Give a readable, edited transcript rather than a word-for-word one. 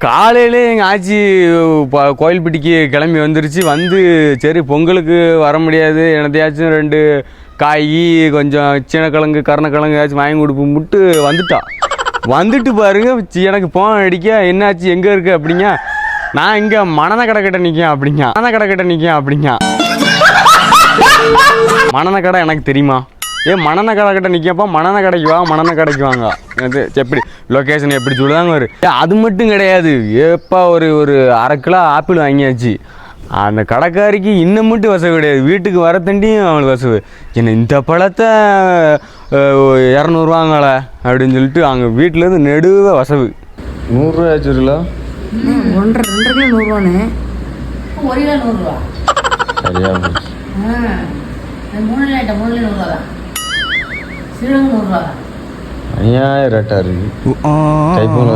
காலையிலே எங்கள் ஆச்சி கோயில்பட்டிக்கு கிளம்பி வந்துருச்சு. வந்து சரி பொங்கலுக்கு வர முடியாது, என்னத்தையாச்சும் 2 காய் கொஞ்சம் சீனக்கிழங்கு கருணக்கிழங்கு ஏதாச்சும் வாங்கி கொடுப்போம்ட்டு வந்துட்டா. வந்துட்டு பாருங்க எனக்கு போன் அடிக்க, என்னாச்சு எங்கே இருக்கு அப்படிங்க. நான் இங்கே மணன கடை கிட்ட நிற்கேன் அப்படிங்க. மணன கடை எனக்கு தெரியுமா? மணன கடை கிட்ட நிற்கப்பா, மணன கடைக்கு வாங்க. அது எப்படி லொக்கேஷன் எப்படி சொல்லுதாங்க ஒரு. அது மட்டும் கிடையாது, ஏப்பா ஒரு 1/2 கிலோ ஆப்பிள் வாங்கியாச்சு. அந்த கடைக்காரிக்கு இன்னும் மட்டும் வசவு கிடையாது, வீட்டுக்கு வர தண்டியும் அவங்களுக்கு வசவு. என்ன இந்த பழத்தை 200 ரூபாங்கள அப்படின்னு சொல்லிட்டு அங்கே வீட்டிலேருந்து நெடுவ வசவு. 100 ரூபா ஆச்சு ஒரு கிலோ. 2 கிலோ 100 ரூபான்னு. 1 கிலோ 100 ரூபா. சரியா போச்சு. 3 கிலோ 100 ரூபா தான். சீரகம் 100 ரூபா. அநியாய ரேட்டாக இருக்குது. கைப்பூன